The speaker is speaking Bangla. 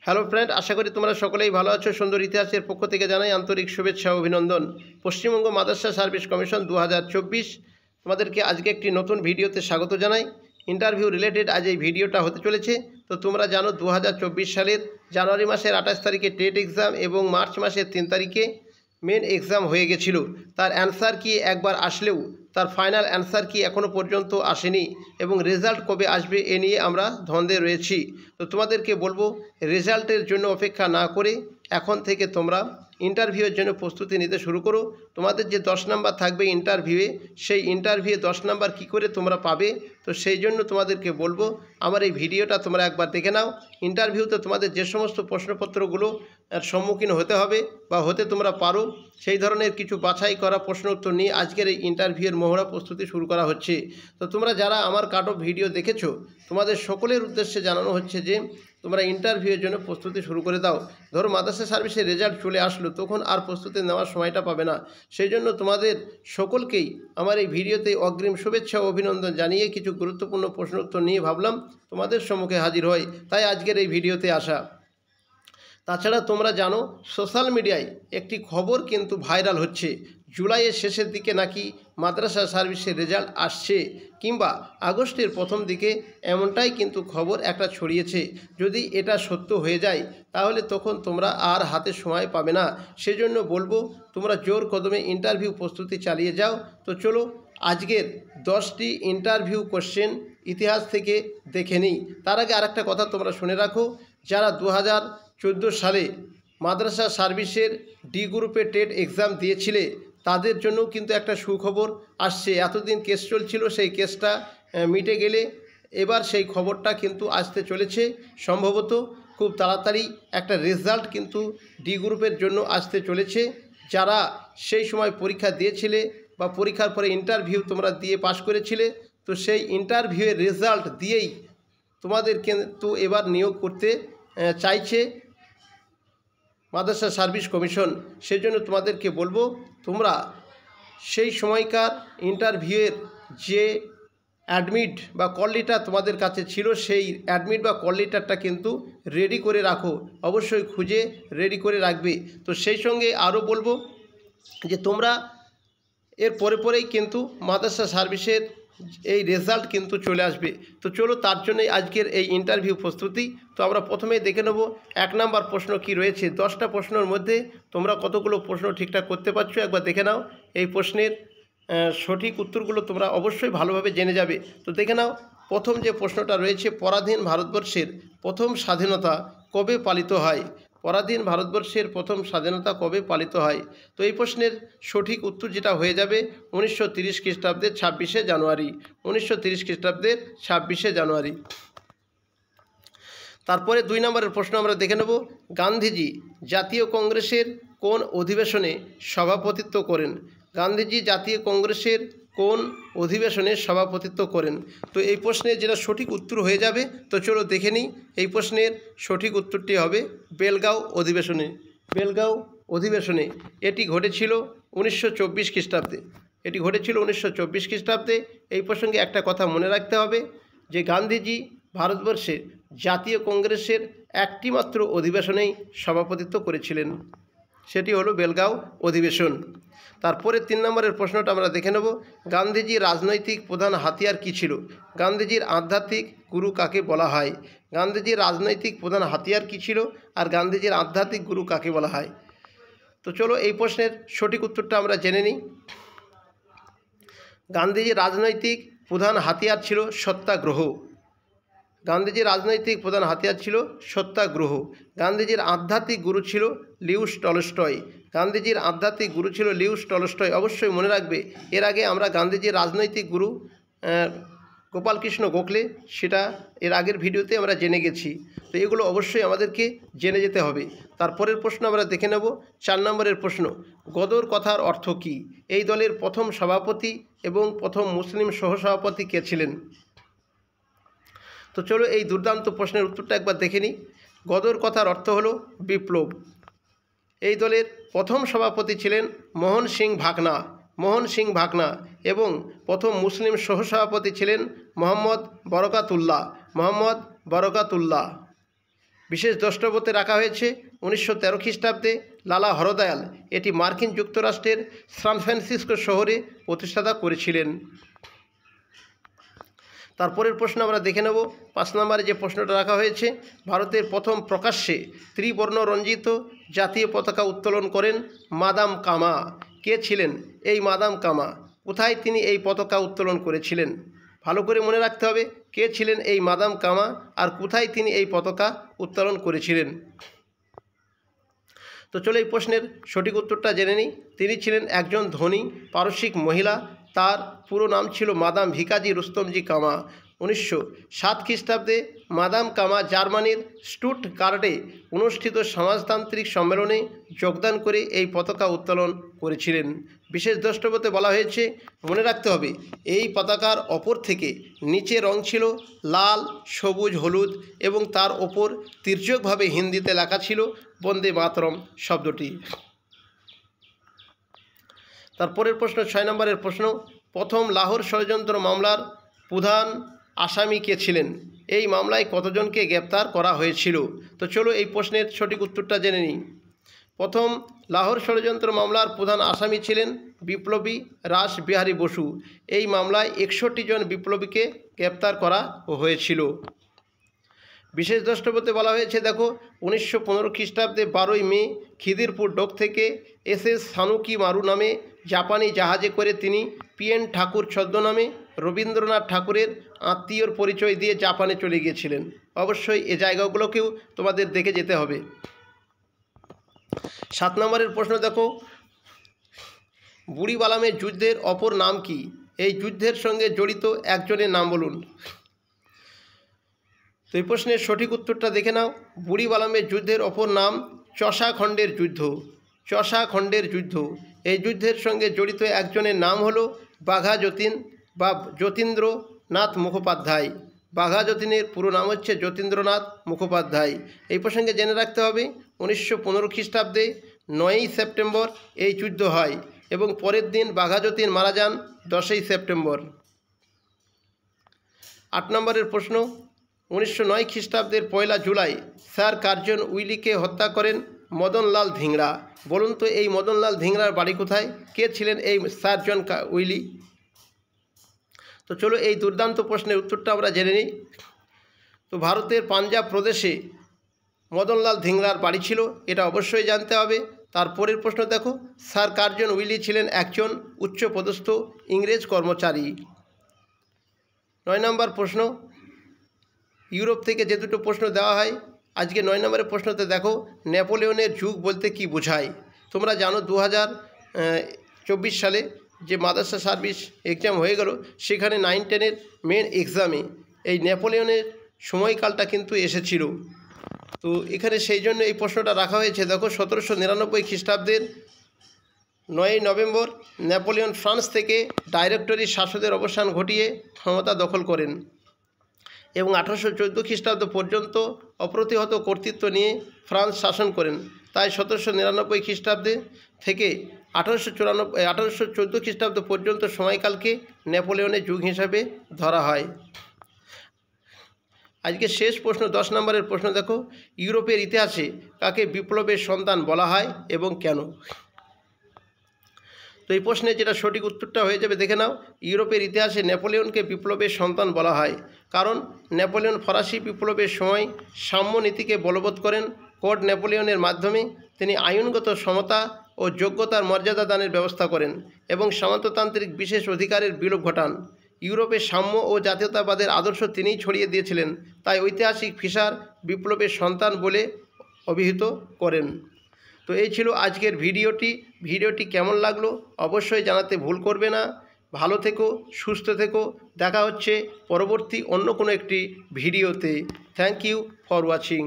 হ্যালো ফ্রেন্ড, আশা করি তোমরা সকলেই ভালো আছো। সুন্দর ইতিহাসের পক্ষ থেকে জানাই আন্তরিক শুভেচ্ছা ও অভিনন্দন। পশ্চিমবঙ্গ মাদ্রাসা সার্ভিস কমিশন 2024 তোমাদেরকে আজকে একটি নতুন ভিডিওতে স্বাগত জানাই। ইন্টারভিউ রিলেটেড আজ এই ভিডিওটা হতে চলেছে। তো তোমরা জানো 2024 সালের জানুয়ারি মাসের 28 তারিখে টেট এক্সাম এবং মার্চ মাসের 3 তারিখে মেন এক্সাম হয়ে গেছিলো। তার অ্যান্সার কি একবার আসলেও তার ফাইনাল অ্যান্সার কি এখনও পর্যন্ত আসেনি এবং রেজাল্ট কবে আসবে এ নিয়ে আমরা ধন্দে রয়েছি। তো তোমাদেরকে বলবো রেজাল্টের জন্য অপেক্ষা না করে এখন থেকে তোমরা ইন্টারভিউয়ের জন্য প্রস্তুতি নিতে শুরু করো। তোমাদের যে 10 নাম্বার থাকবে ইন্টারভিউয়ে, সেই ইন্টারভিউয়ে 10 নাম্বার কী করে তোমরা পাবে, তো সেই জন্য তোমাদেরকে বলবো আমার এই ভিডিওটা তোমরা একবার দেখে নাও। ইন্টারভিউতে তোমাদের যে সমস্ত প্রশ্নপত্রগুলো সম্মুখীন হতে হবে বা হতে তোমরা পারো, সেই ধরনের কিছু বাছাই করা প্রশ্ন উত্তর নিয়ে আজকের এই ইন্টারভিউয়ের মহড়া প্রস্তুতি শুরু করা হচ্ছে। তো তোমরা যারা আমার কাট অফ ভিডিও দেখেছো, তোমাদের সকলের উদ্দেশ্যে জানানো হচ্ছে যে তোমরা ইন্টারভিউয়ের জন্য প্রস্তুতি শুরু করে দাও। ধরো মাদ্রাসা সার্ভিসের রেজাল্ট চলে আসলো, তখন আর প্রস্তুতি নেওয়ার সময়টা পাবে না। সেই জন্য তোমাদের সকলকেই আমার এই ভিডিওতে অগ্রিম শুভেচ্ছা ও অভিনন্দন জানিয়ে কিছু গুরুত্বপূর্ণ প্রশ্ন উত্তর নিয়ে ভাবলাম তোমাদের সম্মুখে হাজির হয়, তাই আজকের এই ভিডিওতে আসা। তাছাড়া তোমরা জানো সোশ্যাল মিডিয়ায় একটি খবর কিন্তু ভাইরাল হচ্ছে, জুলাইয়ের শেষের দিকে নাকি মাদ্রাসা সার্ভিসের রেজাল্ট আসছে কিংবা আগস্টের প্রথম দিকে, এমনটাই কিন্তু খবর একটা ছড়িয়েছে। যদি এটা সত্য হয়ে যায় তাহলে তখন তোমরা আর হাতে সময় পাবে না। সেজন্য বলবো তোমরা জোর কদমে ইন্টারভিউ প্রস্তুতি চালিয়ে যাও। তো চলো আজকের 10টি ইন্টারভিউ কোশ্চেন ইতিহাস থেকে দেখে নিই। তার আগে আরেকটা কথা তোমরা শুনে রাখো, যারা 2014 সালে মাদ্রাসা সার্ভিসের ডি গ্রুপে টেট এক্সাম দিয়েছিলে তাদের জন্য কিন্তু একটা সুখবর আসছে। এতদিন কেস চলছিল, সেই কেসটা মিটে গেলে এবার সেই খবরটা কিন্তু আসতে চলেছে। সম্ভবত খুব তাড়াতাড়ি একটা রেজাল্ট কিন্তু ডি গ্রুপের জন্য আসতে চলেছে। যারা সেই সময় পরীক্ষা দিয়েছিলে বা পরীক্ষার পরে ইন্টারভিউ তোমরা দিয়ে পাশ করেছিলে, তো সেই ইন্টারভিউয়ের রেজাল্ট দিয়েই তোমাদের কিন্তু এবার নিয়োগ করতে চাইছে মাদ্রাসা সার্ভিস কমিশন। সেজন্য তোমাদেরকে বলবো তোমরা সেই সময়কার ইন্টারভিউয়ের যে অ্যাডমিট বা কল লেটার তোমাদের কাছে ছিল, সেই অ্যাডমিট বা কল লেটারটা কিন্তু রেডি করে রাখো, অবশ্যই খুঁজে রেডি করে রাখবে। তো সেই সঙ্গে আরও বলবো যে তোমরা এর পরেই কিন্তু মাদ্রাসা সার্ভিসের এই রেজাল্ট কিন্তু চলে আসবে। তো চলো তার জন্যই আজকের এই ইন্টারভিউ প্রস্তুতি। তো আমরা প্রথমেই দেখে নেব 1 নাম্বার প্রশ্ন কি রয়েছে। 10টা প্রশ্নের মধ্যে তোমরা কতগুলো প্রশ্ন ঠিকঠাক করতে পারছো একবার দেখে নাও। এই প্রশ্নের সঠিক উত্তরগুলো তোমরা অবশ্যই ভালোভাবে জেনে যাবে। তো দেখে নাও প্রথম যে প্রশ্নটা রয়েছে, পরাধীন ভারতবর্ষের প্রথম স্বাধীনতা কবে পালিত হয়? পরাধীন ভারতবর্ষের প্রথম স্বাধীনতা কবে পালিত হয়? তো এই প্রশ্নের সঠিক উত্তর যেটা হয়ে যাবে 1930 খ্রিস্টাব্দের 26শে জানুয়ারি। 1930 খ্রিস্টাব্দের 26শে জানুয়ারি। তারপরে 2 নম্বরের প্রশ্ন আমরা দেখে নেব, গান্ধীজি জাতীয় কংগ্রেসের কোন অধিবেশনে সভাপতিত্ব করেন? গান্ধীজি জাতীয় কংগ্রেসের কোন অধিবেশনে সভাপতিত্ব করেন? তো এই প্রশ্নের যেটা সঠিক উত্তর হয়ে যাবে, তো চলো দেখে নিই। এই প্রশ্নের সঠিক উত্তরটি হবে বেলগাঁও অধিবেশনে। বেলগাঁও অধিবেশনে এটি ঘটেছিল 1924 খ্রিস্টাব্দে। এটি ঘটেছিল 1924 খ্রিস্টাব্দে। এই প্রসঙ্গে একটা কথা মনে রাখতে হবে যে গান্ধীজি ভারতবর্ষে জাতীয় কংগ্রেসের একটি মাত্র অধিবেশনেই সভাপতিত্ব করেছিলেন, সেটি হলো বেলগাঁও অধিবেশন। তারপরে 3 নম্বরের প্রশ্নটা আমরা দেখে নেব, গান্ধীজির রাজনৈতিক প্রধান হাতিয়ার কী ছিল? গান্ধীজির আধ্যাত্মিক গুরু কাকে বলা হয়? গান্ধীজির রাজনৈতিক প্রধান হাতিয়ার কী ছিল আর গান্ধীজির আধ্যাত্মিক গুরু কাকে বলা হয়? তো চলো এই প্রশ্নের সঠিক উত্তরটা আমরা জেনে নিই। গান্ধীজির রাজনৈতিক প্রধান হাতিয়ার ছিল সত্যাগ্রহ। গান্ধীজির রাজনৈতিক প্রধান হাতিয়ার ছিল সত্যাগ্রহ। গান্ধীজির আধ্যাত্মিক গুরু ছিল লিউস টলস্টয়। গান্ধীজির আধ্যাত্মিক গুরু ছিল লিউস টলস্টয়, অবশ্যই মনে রাখবে। এর আগে আমরা গান্ধীজির রাজনৈতিক গুরু গোপালকৃষ্ণ গোখলে, সেটা এর আগের ভিডিওতে আমরা জেনে গেছি। তো এগুলো অবশ্যই আমাদেরকে জেনে যেতে হবে। তারপরের প্রশ্ন আমরা দেখে নেব 4 নম্বরের প্রশ্ন, গদর কথার অর্থ কী? এই দলের প্রথম সভাপতি এবং প্রথম মুসলিম সহসভাপতি কে ছিলেন? তো চলো এই দুর্দান্ত প্রশ্নের উত্তরটা একবার দেখে নিই। গদর কথার অর্থ হলো বিপ্লব। এই দলের প্রথম সভাপতি ছিলেন মোহন সিং ভাকনা। মোহন সিং ভাকনা এবং প্রথম মুসলিম সহসভাপতি ছিলেন মোহাম্মদ বরকাতুল্লাহ। মোহাম্মদ বরকাতুল্লাহ। বিশেষ দ্রষ্টব্যতে রাখা হয়েছে 1913 খ্রিস্টাব্দে লালা হরদয়াল এটি মার্কিন যুক্তরাষ্ট্রের সান ফ্রান্সিসকো শহরে প্রতিষ্ঠাতা করেছিলেন। তারপরের প্রশ্ন আমরা দেখে নেব। 5 নম্বরে যে প্রশ্নটা রাখা হয়েছে, ভারতের প্রথম প্রকাশ্যে ত্রিবর্ণ রঞ্জিত জাতীয় পতাকা উত্তোলন করেন মাদাম কামা। কে ছিলেন এই মাদাম কামা? কোথায় তিনি এই পতাকা উত্তোলন করেছিলেন? ভালো করে মনে রাখতে হবে কে ছিলেন এই মাদাম কামা আর কোথায় তিনি এই পতাকা উত্তোলন করেছিলেন। তো চলো এই প্রশ্নের সঠিক উত্তরটা জেনে নিই। তিনি ছিলেন একজন ধনী পারসিক মহিলা। তার পুরো নাম ছিল মাদাম ভিকাজি রুস্তমজি কামা। 1907 খ্রিস্টাব্দে মাদাম কামা জার্মানির স্টুটগার্টে অনুষ্ঠিত সমাজতান্ত্রিক সম্মেলনে যোগদান করে এই পতাকা উত্তোলন করেছিলেন। বিশেষ দ্রষ্টব্যতে বলা হয়েছে, মনে রাখতে হবে এই পতাকার ওপর থেকে নিচে রং ছিল লাল, সবুজ, হলুদ এবং তার ওপর তির্যকভাবে হিন্দিতে লেখা ছিল বন্দে মাতরম শব্দটি। তারপরের প্রশ্ন 6 নম্বরের প্রশ্ন, প্রথম লাহোর ষড়যন্ত্র মামলার প্রধান আসামি কে ছিলেন? এই মামলায় কতজনকে গ্রেপ্তার করা হয়েছিল? তো চলো এই প্রশ্নের সঠিক উত্তরটা জেনে নিই। প্রথম লাহোর ষড়যন্ত্র মামলার প্রধান আসামি ছিলেন বিপ্লবী রাস বিহারী বসু। এই মামলায় 61 জন বিপ্লবীকে গ্রেপ্তার করা হয়েছিল। বিশেষ দ্রষ্টব্যতে বলা হয়েছে, দেখো 1915 খ্রিস্টাব্দে 12ই মে খিদিরপুর ডক থেকে SS সানুকি মারু নামে জাপানি জাহাজে করে তিনি PN ঠাকুর ছদ্মনামে রবীন্দ্রনাথ ঠাকুরের আত্মীয়র পরিচয় দিয়ে জাপানে চলে গিয়েছিলেন। অবশ্যই এই জায়গাগুলোকেও তোমাদের দেখে যেতে হবে। 7 নম্বরের প্রশ্ন দেখো, বুড়িবালামের যুদ্ধের অপর নাম কি? এই যুদ্ধের সঙ্গে জড়িত একজনের নাম বলুন। তো এই প্রশ্নের সঠিক উত্তরটা দেখে নাও। বুড়িবালামের যুদ্ধের অপর নাম চষাখণ্ডের যুদ্ধ। চষাখণ্ডের যুদ্ধ। এই যুদ্ধের সঙ্গে জড়িত একজনের নাম হলো বাঘা যতীন বা যতীন্দ্রনাথ মুখোপাধ্যায়। বাঘা যতীনের পুরো নাম হচ্ছে যতীন্দ্রনাথ মুখোপাধ্যায়। এই প্রসঙ্গে জেনে রাখতে হবে 1915 খ্রিস্টাব্দে 9ই সেপ্টেম্বর এই যুদ্ধ হয় এবং পরের দিন বাঘা যতীন মারা যান 10ই সেপ্টেম্বর। 8 নম্বরের প্রশ্ন, 1909 খ্রিস্টাব্দের 1 জুলাই স্যার কার্জন উইলিকে হত্যা করেন মদনলাল ধিংড়া। বলুন তো এই মদনলাল ধিংড়ার বাড়ি কোথায়? কে ছিলেন এই স্যার জন উইলি? তো চলো এই দুর্দান্ত প্রশ্নের উত্তরটা আমরা জেনে নিই। তো ভারতের পাঞ্জাব প্রদেশে মদনলাল ধিংড়ার বাড়ি ছিল, এটা অবশ্যই জানতে হবে। তারপরের প্রশ্ন দেখো, স্যার কার্জন উইলি ছিলেন একজন উচ্চপদস্থ ইংরেজ কর্মচারী। 9 নম্বর প্রশ্ন, ইউরোপ থেকে যে দুটো প্রশ্ন দেওয়া হয়, আজকে 9 নম্বরের প্রশ্নতে দেখো নেপোলিয়নের যুগ বলতে কি বোঝায়? তোমরা জানো 2024 সালে যে মাদ্রাসা সার্ভিস এক্সাম হয়ে গেল, সেখানে 9-10-এর মেন এক্সামে এই নেপোলিয়নের সময়কালটা কিন্তু এসেছিল। তো এখানে সেই জন্য এই প্রশ্নটা রাখা হয়েছে। দেখো 1799 খ্রিস্টাব্দের 9ই নভেম্বর নেপোলিয়ন ফ্রান্স থেকে ডাইরেক্টরি শাসনের অবসান ঘটিয়ে ক্ষমতা দখল করেন এবং 1814 খ্রিস্টাব্দ পর্যন্ত অপ্রতিহত কর্তৃত্ব নিয়ে ফ্রান্স শাসন করেন। তাই 1799 খ্রিস্টাব্দে থেকে 1814 খ্রিস্টাব্দ পর্যন্ত সময়কালকে নেপোলিয়নের যুগ হিসাবে ধরা হয়। আজকে শেষ প্রশ্ন 10 নম্বরের প্রশ্ন দেখো, ইউরোপের ইতিহাসে কাকে বিপ্লবের সন্তান বলা হয় এবং কেন? তো এই প্রশ্নের যেটা সঠিক উত্তরটা হয়ে যাবে দেখে নাও। ইউরোপের ইতিহাসে নেপোলিয়নকে বিপ্লবের সন্তান বলা হয় কারণ নেপোলিয়ন ফরাসি বিপ্লবের সময় সাম্য নীতিকে বলবৎ করেন। কোড নেপোলিয়নের মাধ্যমে তিনি আইনগত সমতা ও যোগ্যতার মর্যাদা দানের ব্যবস্থা করেন এবং সামন্ততান্ত্রিক বিশেষ অধিকারের বিলোপ ঘটান। ইউরোপে সাম্য ও জাতীয়তাবাদের আদর্শ তিনিই ছড়িয়ে দিয়েছিলেন, তাই ঐতিহাসিক ফিশার বিপ্লবের সন্তান বলে অভিহিত করেন। তো এই ছিল আজকের ভিডিওটি কেমন লাগলো অবশ্যই জানাতে ভুল করবে না। ভালো থেকো, সুস্থ থেকো, দেখা হচ্ছে পরবর্তী অন্য কোনো একটি ভিডিওতে। Thank you for watching.